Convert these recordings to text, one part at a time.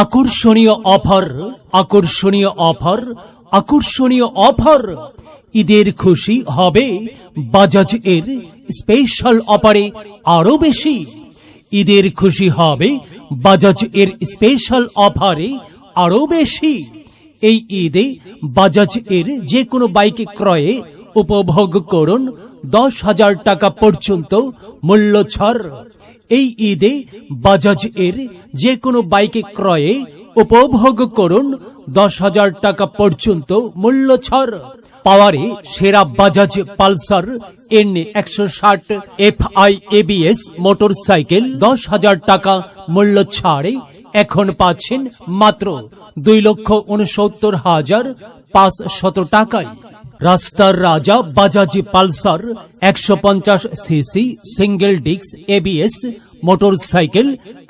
আকর্ষণীয় অফার, আকর্ষণীয় অফার, আকর্ষণীয় অফার। ঈদের খুশি হবে বাজাজ এর স্পেশাল অফারে আরো বেশি। ঈদের খুশি হবে বাজাজ এর স্পেশাল অফারে আরো বেশি। এই ঈদে বাজাজ এর যে কোনো বাইক ক্রয়ে উপভোগ করুন 10,000 টাকা পর্যন্ত মূল্য ছাড়। এই ঈদে বাজাজ এর যে কোনো বাইক ক্রয়ে উপভোগ করুন 10,000 টাকা পর্যন্ত মূল্য ছাড়। পাওয়ারে সেরা Bajaj Pulsar N160 FI ABS motorcycle 10,000 টাকা মূল্য ছাড়ে এখন পাচ্ছেন মাত্র 2,69,500 টাকায়। রাস্তার রাজা Bajaj Pulsar 150 CC single disc ABS motorcycle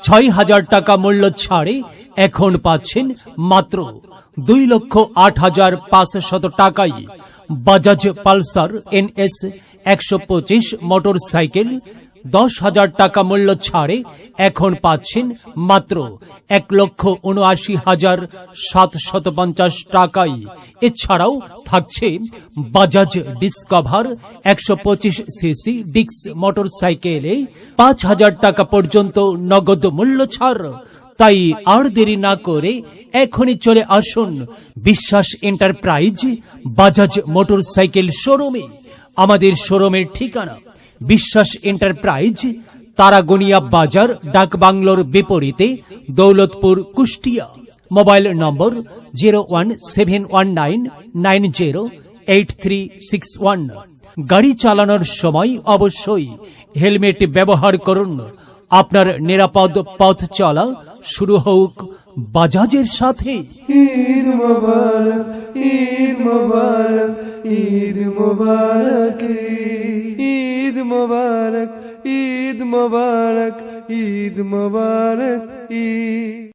6,000 টাকা মূল্য ছাড়ে এখন পাচ্ছেন মাত্র 2,08,500 টাকায়। বাজাজ পালসার NS 125 মোটরসাইকেল 10,000 টাকা মূল্য ছাড়ে এখন পাচ্ছেন মাত্র 1,79,750 টাকায়। এছাড়াও থাকছে বাজাজ ডিসকভার 125 সিসি ডিস্ক মোটরসাইকেলে 5,000 টাকা পর্যন্ত নগদ মূল্য ছাড়। তাই আর দেরি না করে এখনই চলে আসুন বিশ্বাস এন্টারপ্রাইজ বাজাজ মোটরসাইকেল শোরুমে। আমাদের শোরুমের ঠিকানা বিশ্বাস এন্টারপ্রাইজ, তারাগনিয়া বাজার, ডাক বাংলোর বিপরীতে, দৌলতপুর, কুষ্টিয়া। মোবাইল নম্বর 01719908361। গাড়ি চালানোর সময় অবশ্যই হেলমেট ব্যবহার করুন। আপনার নিরাপদ পথ চলা শুরু হোক বাজাজের সাথে। ঈদ মোবারক, ঈদ মোবারক, ঈদ মোবারক, ঈদ মোবারক, ঈদ মোবারক, ঈদ মোবারক, ঈদ।